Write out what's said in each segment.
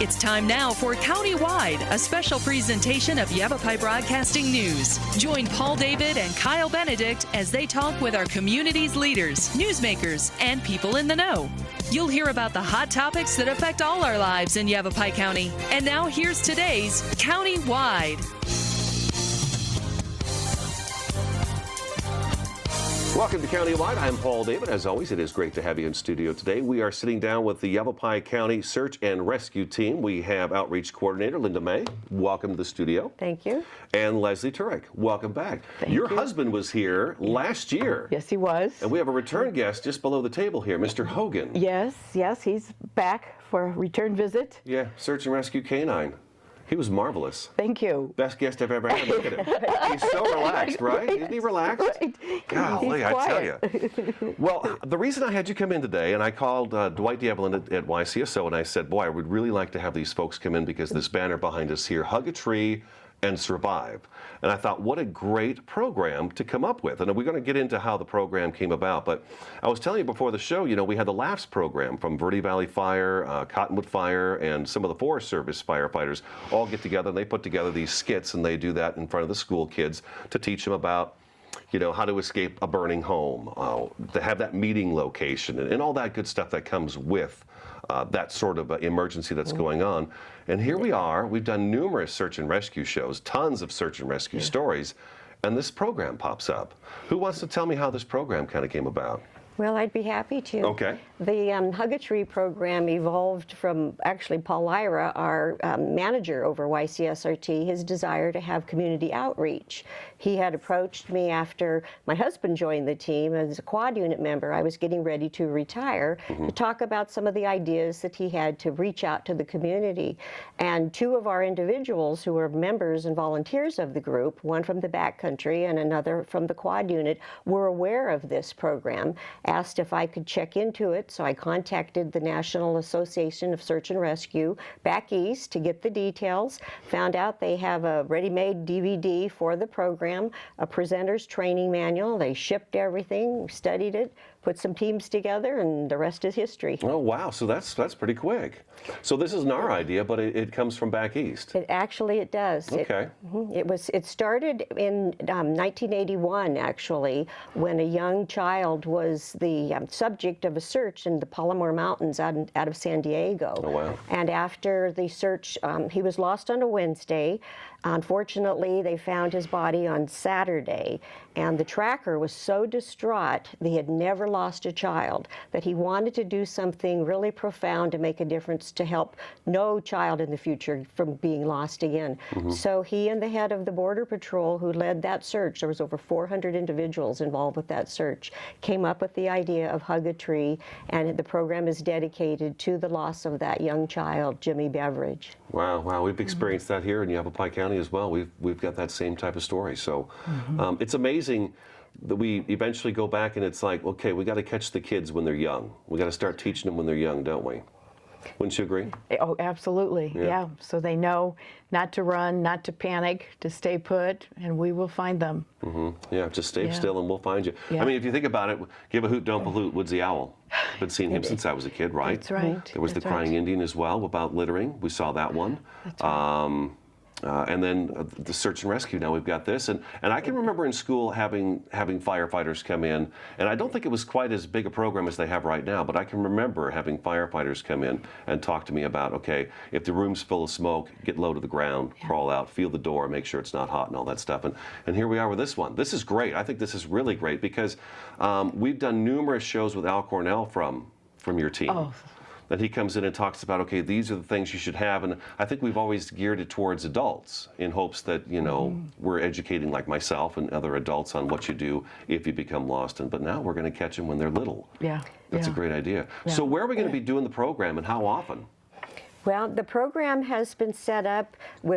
It's time now for Countywide, a special presentation of Yavapai Broadcasting News. Join Paul David and Kyle Benedict as they talk with our community's leaders, newsmakers, and people in the know. You'll hear about the hot topics that affect all our lives in Yavapai County. And now here's today's Countywide. Welcome to Countywide. I'm Paul David. As always, it is great to have you in studio today. We are sitting down with the Yavapai County Search and Rescue Team. We have Outreach Coordinator Linda May. Welcome to the studio. Thank you. And Leslie Turek. Welcome back. Your husband was here last year. Yes, he was. And we have a return guest just below the table here, Mr. Hogan. Yes, he's back for a return visit. Yeah, Search and Rescue Canine. He was marvelous. Thank you. Best guest I've ever had. Look at him. He's so relaxed, right? Isn't he relaxed? Right. Golly, I tell you. Well, the reason I had you come in today, and I called Dwight D'Evelyn at YCSO, and I said, boy, I would really like to have these folks come in because this banner behind us here, Hug a Tree and Survive. And I thought, what a great program to come up with. And we're going to get into how the program came about. But I was telling you before the show, you know, we had the LAFS program from Verde Valley Fire, Cottonwood Fire, and some of the Forest Service firefighters all get together and they put together these skits, and they do that in front of the school kids to teach them about, you know, how to escape a burning home, to have that meeting location, and all that good stuff that comes with that sort of emergency that's going on. And here we are. We've done numerous search and rescue shows, tons of search and rescue stories, and this program pops up. Who wants to tell me how this program kind of came about? Well, I'd be happy to. Okay. The Hug a Tree program evolved from actually Paul Lyra, our manager over YCSRT, his desire to have community outreach. He had approached me after my husband joined the team as a quad unit member. I was getting ready to retire to talk about some of the ideas that he had to reach out to the community. And two of our individuals who were members and volunteers of the group, one from the backcountry and another from the quad unit, were aware of this program, asked if I could check into it, so I contacted the National Association of Search and Rescue back east to get the details, found out they have a ready-made DVD for the program, a presenter's training manual. They shipped everything, studied it, put some teams together, and the rest is history. Oh, wow. So that's pretty quick. So this isn't our idea, but it comes from back east. It does. Okay. It started in 1981, actually, when a young child was the subject of a search in the Palomar Mountains out of San Diego. Oh, wow. And after the search, he was lost on a Wednesday. Unfortunately, they found his body on Saturday, and the tracker was so distraught that he had never lost a child that he wanted to do something really profound to make a difference to help no child in the future from being lost again. So he and the head of the Border Patrol who led that search, there was over 400 individuals involved with that search, came up with the idea of Hug a Tree, and the program is dedicated to the loss of that young child, Jimmy Beveridge. Wow, wow. We've experienced that here in Yavapai County as well. We've got that same type of story. So it's amazing that we eventually go back and it's like, okay, we got to catch the kids when they're young. We got to start teaching them when they're young, don't we? Wouldn't you agree? Oh, absolutely. Yeah. So they know not to run, not to panic, to stay put, and we will find them. Yeah, just stay still and we'll find you. Yeah. I mean, if you think about it, give a hoot, don't pollute, Woodsy Owl. Been seeing him since I was a kid, right? That's right. There was the Crying Indian as well about littering. We saw that one. That's right. And then the search and rescue. Now we've got this, and I can remember in school having firefighters come in, and I don't think it was quite as big a program as they have right now, but I can remember having firefighters come in and talk to me about, okay, if the room's full of smoke, get low to the ground, crawl out, feel the door, make sure it's not hot, and all that stuff. And here we are with this one. This is great. I think this is really great because we've done numerous shows with Al Cornell from your team. Oh. That he comes in and talks about, okay, these are the things you should have. And I think we've always geared it towards adults in hopes that, you know, we're educating like myself and other adults on what you do if you become lost. But now we're going to catch them when they're little. Yeah. That's a great idea. Yeah. So where are we going to be doing the program and how often? Well, the program has been set up,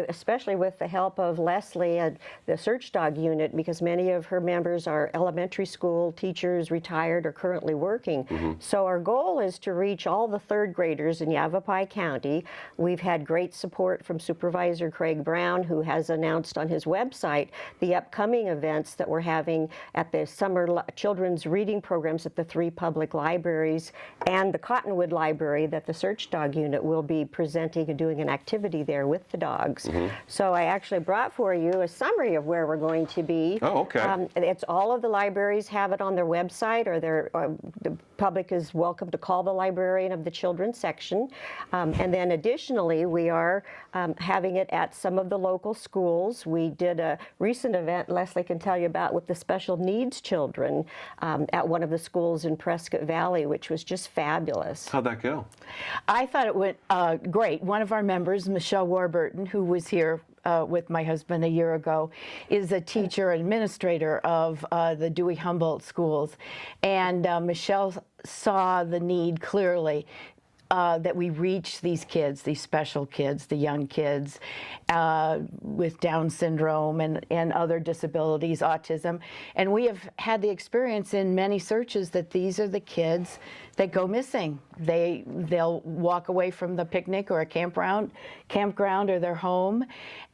especially with the help of Leslie at the Search Dog Unit, because many of her members are elementary school teachers, retired, or currently working. So our goal is to reach all the third graders in Yavapai County. We've had great support from Supervisor Craig Brown, who has announced on his website the upcoming events that we're having at the summer children's reading programs at the 3 public libraries and the Cottonwood Library that the Search Dog Unit will be presenting and doing an activity there with the dogs. So I actually brought for you a summary of where we're going to be. Oh, okay. It's all of the libraries have it on their website, or the public is welcome to call the librarian of the children's section. And then additionally, we are having it at some of the local schools. We did a recent event, Leslie can tell you about, with the special needs children at one of the schools in Prescott Valley, which was just fabulous. How'd that go? I thought it went great. One of our members, Michelle Warburton, who was here with my husband a year ago, is a teacher and administrator of the Dewey Humboldt schools. And Michelle saw the need clearly that we reach these kids, these special kids, the young kids with Down syndrome and other disabilities, autism. And we have had the experience in many searches that these are the kids that go missing. They'll walk away from the picnic or a campground or their home.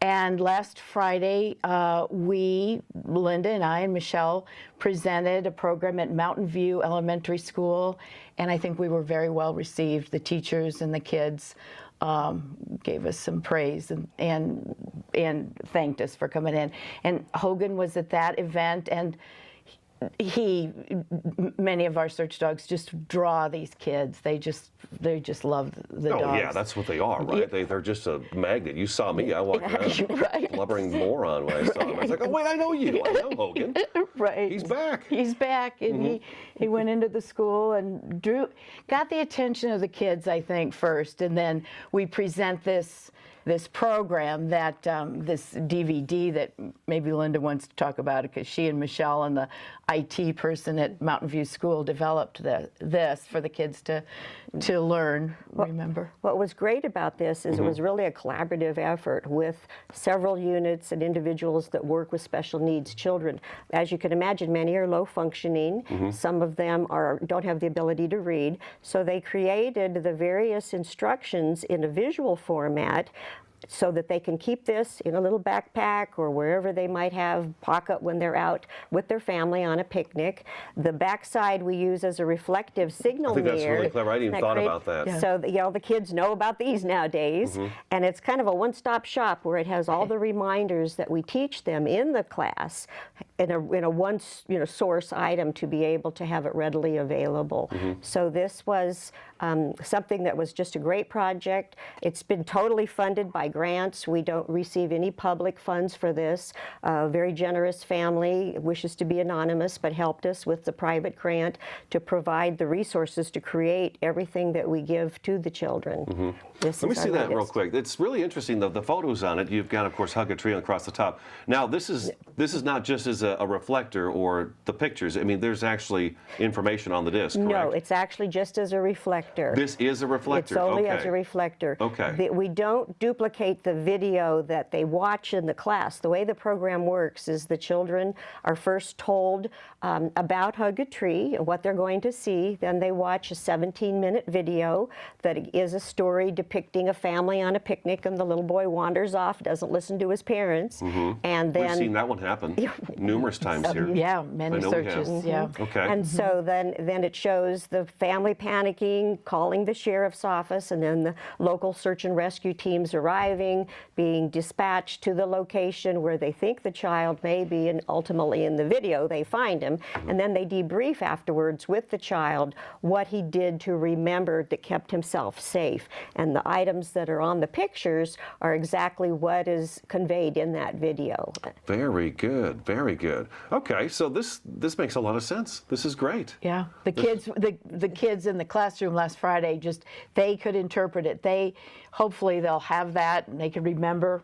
And last Friday, Linda and I and Michelle, presented a program at Mountain View Elementary School, and I think we were very well received. The teachers and the kids gave us some praise and thanked us for coming in. And Hogan was at that event, and many of our search dogs just draw these kids. They just love the dogs. Oh yeah, that's what they are, right? They're just a magnet. You saw me. I walked around Right. blubbering moron when I saw him. I was like, oh wait, I know you. I know Hogan. Right. He's back. He's back, and he went into the school and got the attention of the kids, I think, first, and then we present this program that this DVD that maybe Linda wants to talk about, because she and Michelle and the IT person at Mountain View School developed this for the kids to learn, remember. What was great about this is it was really a collaborative effort with several units and individuals that work with special needs children. As you can imagine, many are low functioning. Some of them don't have the ability to read. So they created the various instructions in a visual format so that they can keep this in a little backpack or wherever they might have pocket when they're out with their family on a picnic. The backside we use as a reflective signal mirror. I think that's really clever. I hadn't even thought about that. Yeah. So the kids know about these nowadays, and it's kind of a one-stop shop where it has all the reminders that we teach them in the class in a one source item to be able to have it readily available. So this was something that was just a great project. It's been totally funded by grants. We don't receive any public funds for this. A very generous family, wishes to be anonymous, but helped us with the private grant to provide the resources to create everything that we give to the children. Let me see that real quick. It's really interesting, the photos on it. You've got, of course, Hug a Tree across the top. Now, this is not just as a reflector or the pictures. I mean, there's actually information on the disc, correct? No, it's actually just as a reflector. This is a reflector. It's only as a reflector. Okay. We don't duplicate the video that they watch in the class. The way the program works is the children are first told about Hug a Tree and what they're going to see. Then they watch a 17-minute video that is a story depicting a family on a picnic, and the little boy wanders off, doesn't listen to his parents. And then we've seen that one happen numerous times here. Yeah, many searches. Yeah. Okay. And so then it shows the family panicking, calling the sheriff's office, and then the local search and rescue teams arriving, being dispatched to the location where they think the child may be, and ultimately in the video they find him, and then they debrief afterwards with the child what he did to remember that kept himself safe. And the items that are on the pictures are exactly what is conveyed in that video. Very good, very good. Okay, so this makes a lot of sense. This is great. Yeah, the kids in the classroom last Friday, they could interpret it. Hopefully they'll have that and they can remember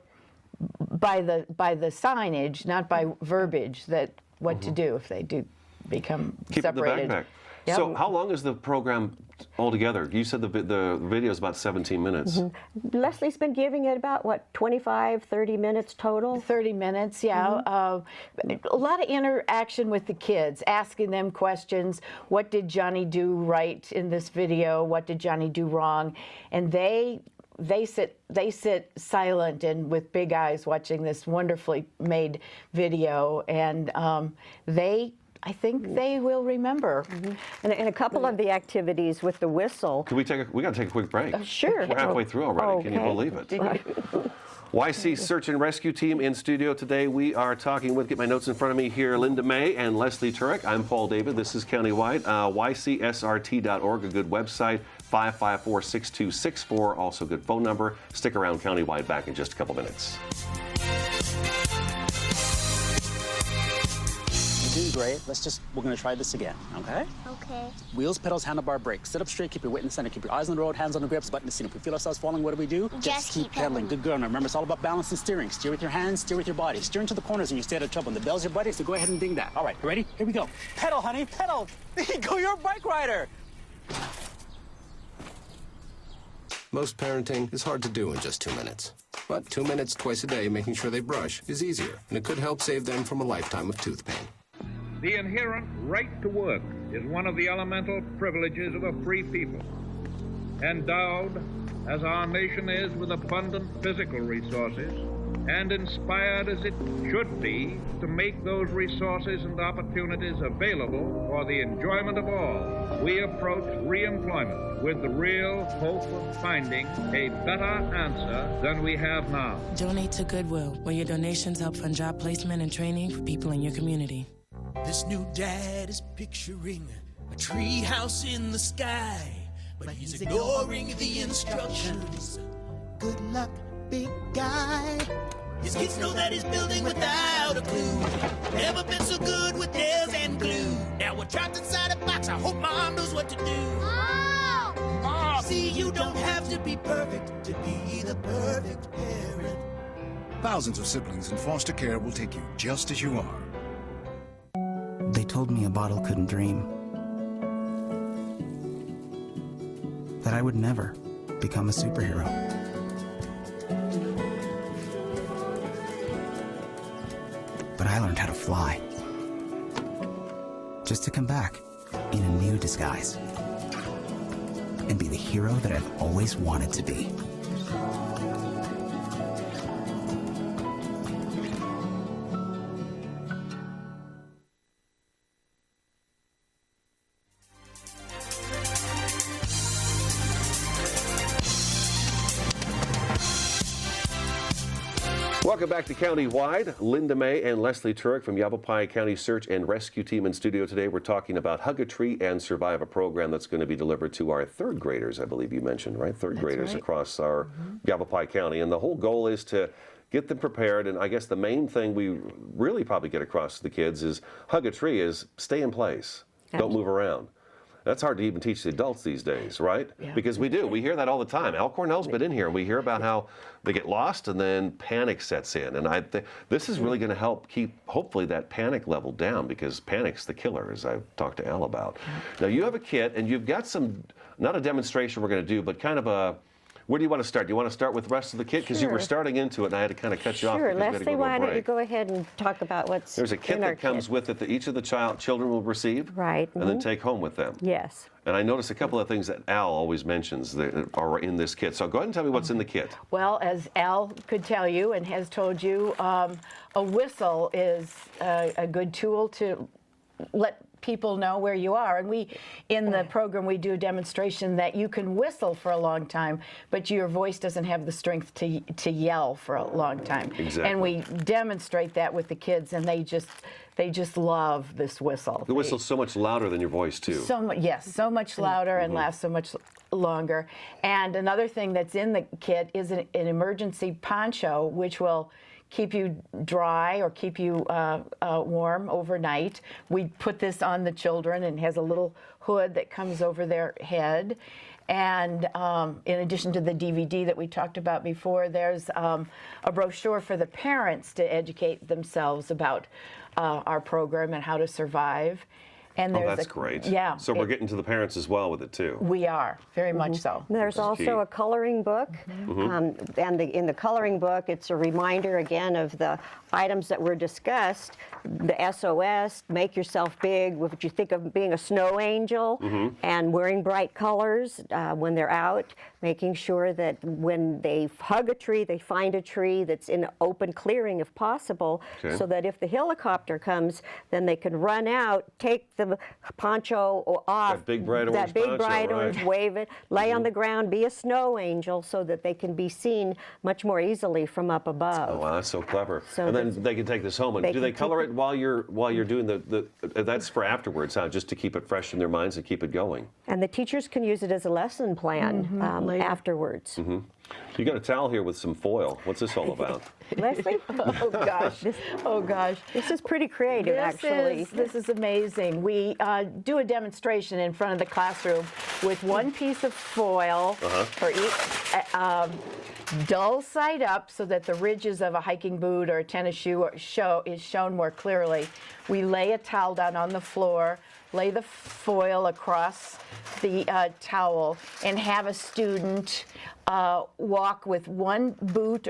by the signage, not by verbiage, that what to do if they do become separated. Keep it in the backpack. Yep. So how long is the program altogether? You said the video is about 17 minutes. Leslie's been giving it about, 25, 30 minutes total? 30 minutes, yeah. A lot of interaction with the kids, asking them questions. What did Johnny do right in this video? What did Johnny do wrong? And they sit silent and with big eyes watching this wonderfully made video, and they I think they will remember. And a couple of the activities with the whistle. Can we we got to take a quick break. Sure. We're halfway through already. Okay. Can you believe it? YC Search and Rescue Team in studio today. We are talking with, get my notes in front of me here, Linda May and Leslie Turek. I'm Paul David. This is Countywide. YCSRT.org, a good website. 554-6264, also a good phone number. Stick around, Countywide, back in just a couple minutes. You're doing great. We're going to try this again, okay? Okay. Wheels, pedals, handlebar, brakes. Sit up straight, keep your weight in the center, keep your eyes on the road, hands on the grips, button the seat. If we feel ourselves falling, what do? Just keep pedaling. Good girl. Now remember, it's all about balance and steering. Steer with your hands, steer with your body. Steer into the corners and you stay out of trouble. And the bell's your buddy, so go ahead and ding that. All right, you ready? Here we go. Pedal, honey, pedal. There you go, you're a bike rider. Most parenting is hard to do in just 2 minutes. But 2 minutes twice a day making sure they brush is easier, and it could help save them from a lifetime of tooth pain. The inherent right to work is one of the elemental privileges of a free people. Endowed, as our nation is, with abundant physical resources, and inspired as it should be to make those resources and opportunities available for the enjoyment of all, we approach reemployment with the real hope of finding a better answer than we have now. Donate to Goodwill, where your donations help fund job placement and training for people in your community. This new dad is picturing a tree house in the sky, but he's ignoring the instructions. Good luck, big guy. His kids know that he's building without a clue. Never been so good with nails and glue. Now we're trapped inside a box. I hope mom knows what to do. Mom! See, you don't have to be perfect to be the perfect parent. Thousands of siblings in foster care will take you just as you are. They told me a bottle couldn't dream. That I would never become a superhero. But I learned how to fly. Just to come back in a new disguise. And be the hero that I've always wanted to be. Welcome back to Countywide. Linda May and Leslie Turek from Yavapai County Search and Rescue Team in studio today. We're talking about Hug a Tree and Survive, a program that's going to be delivered to our third graders, I believe you mentioned, right? Third graders across our Yavapai County. And the whole goal is to get them prepared. And I guess the main thing we really probably get across to the kids is Hug a Tree is stay in place. Don't move around. That's hard to even teach the adults these days, right? Yeah. Because we do. We hear that all the time. Al Cornell's been in here, and we hear about how they get lost and then panic sets in. And this is really going to help keep, hopefully, that panic level down, because panic's the killer, as I've talked to Al about. Now, you have a kit, and you've got some, not a demonstration we're going to do, but kind of a, where do you want to start? Do you want to start with the rest of the kit? Because you were starting into it, and I had to kind of cut you off. Sure, Leslie, why don't you go ahead and talk about what's There's a kit that comes with it that each of the children will receive. Right. And then take home with them. Yes. And I noticed a couple of things that Al always mentions that are in this kit. So go ahead and tell me what's in the kit. Well, as Al could tell you and has told you, a whistle is a good tool to let people know where you are. And we, in the program, we do a demonstration that you can whistle for a long time, but your voice doesn't have the strength to yell for a long time. Exactly. And we demonstrate that with the kids, and they just love this whistle. The whistle's so much louder than your voice, too. Yes, so much louder and lasts so much longer. And another thing that's in the kit is an emergency poncho, which will keep you dry or keep you warm overnight. We put this on the children, and has a little hood that comes over their head. And in addition to the DVD that we talked about before, there's a brochure for the parents to educate themselves about our program and how to survive. And Oh, there's that's great. Yeah. So we're getting to the parents as well with it too. We are, very much so. There's also a coloring book, and in the coloring book, it's a reminder again of the items that were discussed. The SOS, make yourself big, what you think of being a snow angel, and wearing bright colors when they're out, making sure that when they hug a tree, they find a tree that's in an open clearing if possible, so that if the helicopter comes, then they can run out, take the poncho off, That big bright orange poncho, orange, right. wave it, lay on the ground, be a snow angel, so that they can be seen much more easily from up above. Oh, wow, that's so clever. So and then they can take this home. And they do they can color take it while you're doing the that's for afterwards, huh? Just to keep it fresh in their minds and keep it going. And the teachers can use it as a lesson plan afterwards. You got a towel here with some foil. What's this all about? Leslie? Oh gosh, oh gosh. This is pretty creative, actually. This is amazing. We do a demonstration in front of the classroom with one piece of foil for each, dull side up so that the ridges of a hiking boot or a tennis shoe is shown more clearly. We lay a towel down on the floor, lay the foil across the towel, and have a student walk with one boot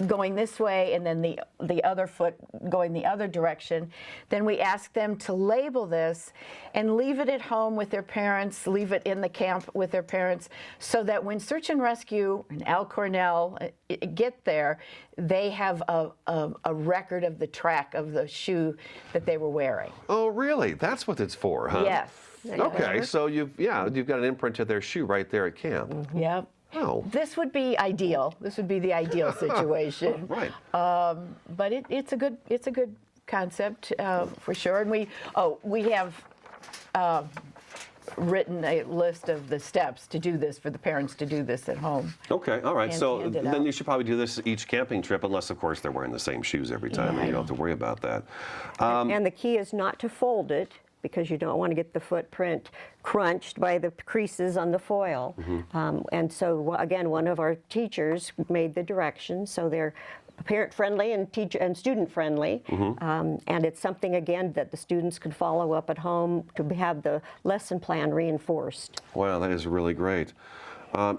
going this way and then the other foot going the other direction. Then we ask them to label this and leave it at home with their parents, leave it in the camp with their parents, so that when Search and Rescue and Al Cornell get there, they have a record of the track of the shoe that they were wearing. Oh, really? That's what it's for, huh? Yes. Okay, so you've got an imprint of their shoe right there at camp. Yep. Oh. This would be ideal. This would be the ideal situation. Right. But it's a good concept for sure. And we have written a list of the steps to do this for the parents to do this at home. Okay, all right. So hand it then out. you should probably do this each camping trip, unless of course they're wearing the same shoes every time, and you don't have to worry about that. And the key is not to fold it, because you don't want to get the footprint crunched by the creases on the foil. And so, again, one of our teachers made the directions, so they're parent-friendly and student-friendly. And it's something, again, that the students can follow up at home to have the lesson plan reinforced. Wow, that is really great.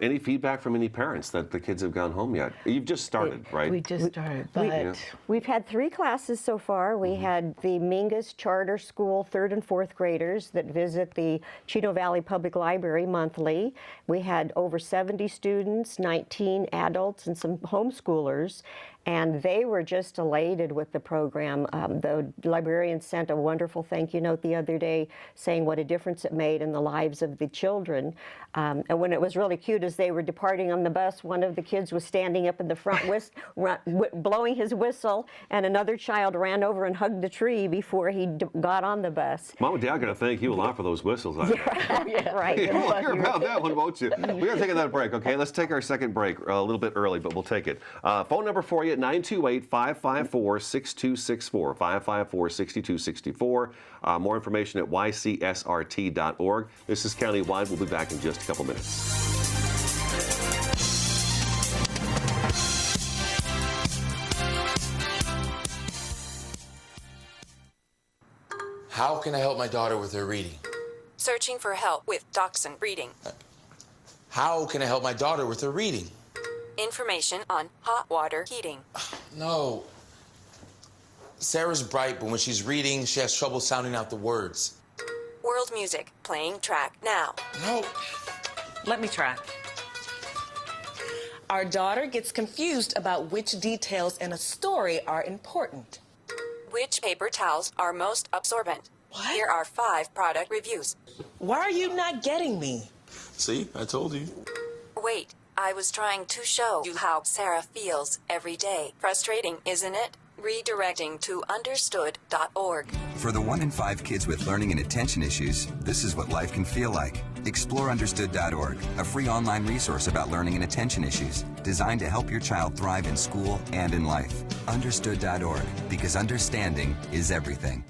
Any feedback from any parents that the kids have gone home yet? You've just started, right? We just started, but We've had 3 classes so far. We had the Mingus Charter School 3rd and 4th graders that visit the Chino Valley Public Library monthly. We had over 70 students, 19 adults, and some homeschoolers. And they were just elated with the program. The librarian sent a wonderful thank you note the other day saying what a difference it made in the lives of the children. And when it was really cute, as they were departing on the bus, one of the kids was standing up in the front blowing his whistle, and another child ran over and hugged the tree before he got on the bus. Mom and Dad are going to thank you a lot for those whistles. Right. You'll hear about that one, won't you? We're going to take another break, okay? Let's take our second break a little bit early, but we'll take it. Phone number for you, 928-554-6264, 554-6264. More information at ycsrt.org. This is Countywide. We'll be back in just a couple minutes. How can I help my daughter with her reading? Searching for help with Dachshund breeding. How can I help my daughter with her reading? Information on hot water heating. No. Sarah's bright, but when she's reading, she has trouble sounding out the words. World music, playing track now. No. Let me try. Our daughter gets confused about which details in a story are important. Which paper towels are most absorbent? What? Here are 5 product reviews. Why are you not getting me? See, I told you. Wait, I was trying to show you how Sarah feels every day. Frustrating, isn't it? Redirecting to understood.org. For the 1 in 5 kids with learning and attention issues, this is what life can feel like. Explore understood.org, a free online resource about learning and attention issues, designed to help your child thrive in school and in life. Understood.org, because understanding is everything.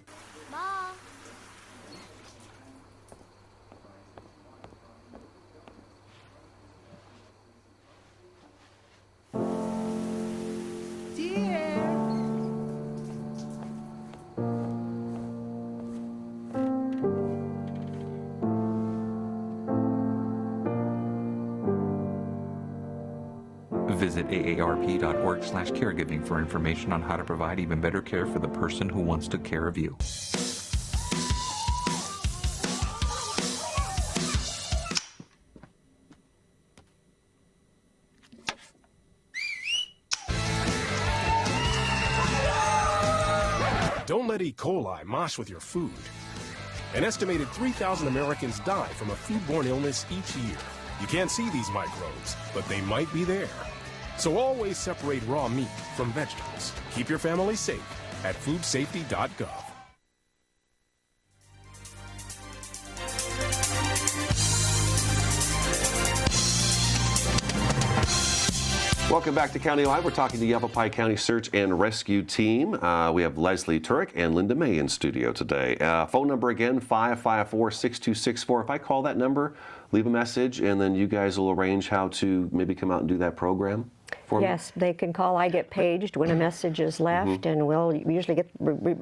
Visit aarp.org/caregiving for information on how to provide even better care for the person who once took care of you. Don't let E. coli mosh with your food. An estimated 3,000 Americans die from a foodborne illness each year. You can't see these microbes, but they might be there. So always separate raw meat from vegetables. Keep your family safe at foodsafety.gov. Welcome back to Countywide. We're talking to the Yavapai County Search and Rescue Team. We have Leslie Turek and Linda May in studio today. Phone number again, 554-6264. If I call that number, leave a message, and then you guys will arrange how to maybe come out and do that program for me? Yes, they can call. I get paged when a message is left, and we'll usually get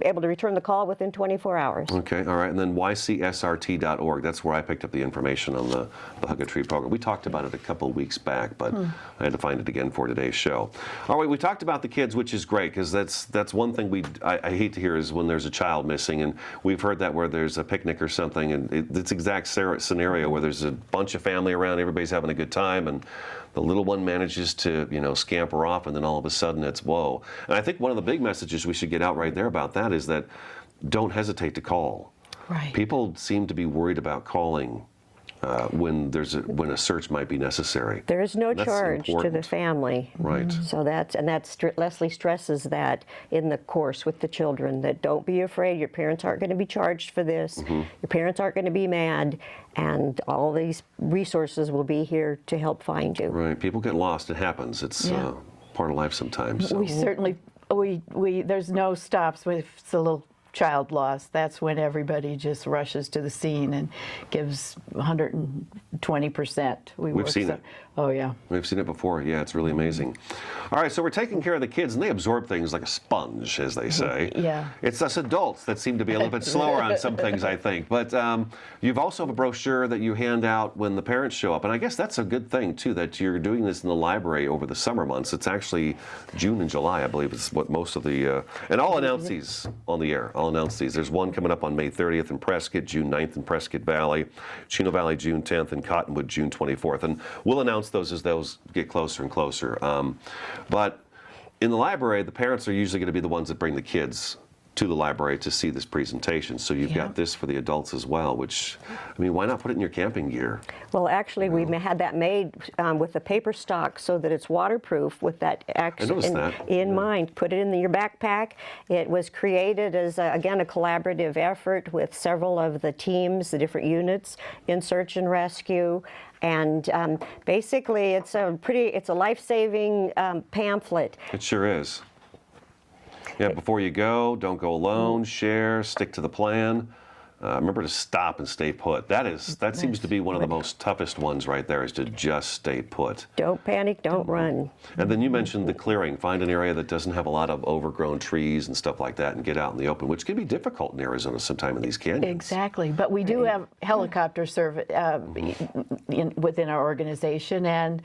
able to return the call within 24 hours. Okay, all right. And then ycsrt.org. That's where I picked up the information on the Hug a Tree program. We talked about it a couple of weeks back, but I had to find it again for today's show. All right, we talked about the kids, which is great, because that's one thing I hate to hear is when there's a child missing, and we've heard that where there's a picnic or something, and it's exact scenario where there's a bunch of family around, everybody's having a good time, and the little one manages to, scamper off, and then all of a sudden it's whoa. And I think one of the big messages we should get out right there about that is that don't hesitate to call. Right. People seem to be worried about calling when a search might be necessary. There is no charge to the family. Right. So Leslie stresses that in the course with the children, that don't be afraid. Your parents aren't going to be charged for this. Your parents aren't going to be mad, and all these resources will be here to help find you. Right. People get lost. It happens. It's part of life sometimes. So. We certainly there's no stops with a little child lost. That's when everybody just rushes to the scene and gives 120%. We've seen it. Oh, yeah. We've seen it before. Yeah, it's really amazing. All right, so we're taking care of the kids, and they absorb things like a sponge, as they say. Yeah. It's us adults that seem to be a little bit slower on some things, I think. But you've also have a brochure that you hand out when the parents show up, and I guess that's a good thing, too, that you're doing this in the library over the summer months. It's actually June and July, I believe, is what most of the... and I'll announce these on the air. I'll announce these. There's one coming up on May 30th in Prescott, June 9th in Prescott Valley, Chino Valley June 10th, and Cottonwood June 24th. And we'll announce those as those get closer and closer. But in the library, the parents are usually going to be the ones that bring the kids to the library to see this presentation. So you've got this for the adults as well, which, I mean, why not put it in your camping gear? Well, actually, we had that made with the paper stock so that it's waterproof with that in mind. Put it in your backpack. It was created as, again, a collaborative effort with several of the teams, the different units in search and rescue. And basically, it's a life-saving pamphlet. It sure is. Yeah, before you go, don't go alone, share, stick to the plan. Remember to stop and stay put. That seems to be one of the most toughest ones right there, is to just stay put. Don't panic, don't run. And then you mentioned the clearing. Find an area that doesn't have a lot of overgrown trees and stuff like that and get out in the open, which can be difficult in Arizona sometime in these canyons. Exactly. But we do have helicopter service within our organization, and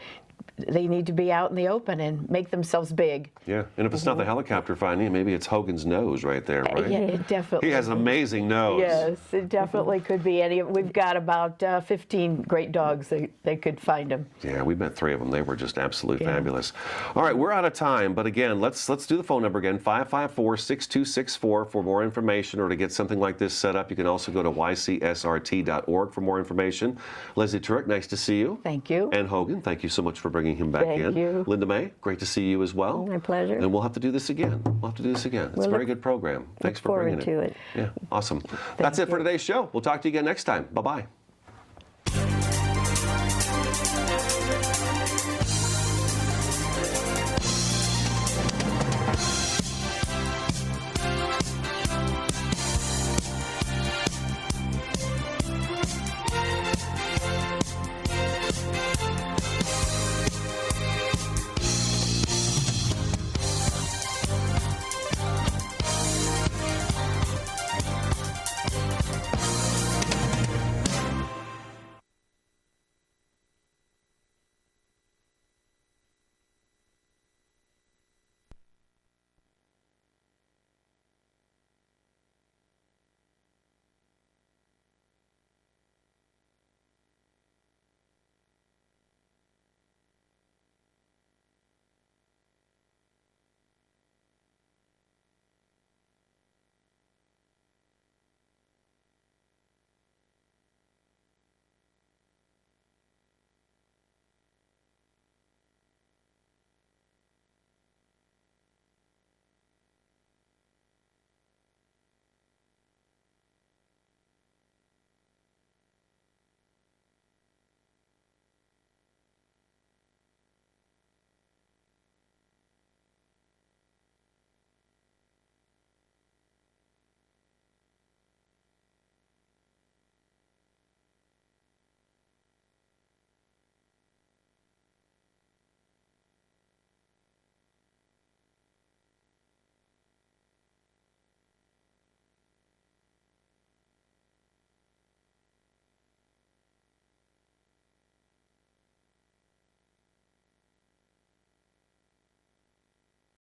they need to be out in the open and make themselves big. Yeah, and if it's not the helicopter finding, maybe it's Hogan's nose right there, right? Yeah, it definitely. He has an amazing nose. Yes, it definitely could be. We've got about 15 great dogs. They could find them. Yeah, we met 3 of them. They were just absolutely fabulous. All right, we're out of time, but again, let's do the phone number again, 554-6264 for more information, or to get something like this set up. You can also go to ycsrt.org for more information. Leslie Turek, nice to see you. Thank you. And Hogan, thank you so much for bringing him back in. Thank you. Linda May, great to see you as well. My pleasure. And we'll have to do this again. It's a very good program. Thanks for bringing it. Look forward to it. Yeah, awesome. That's it for today's show. We'll talk to you again next time. Bye-bye.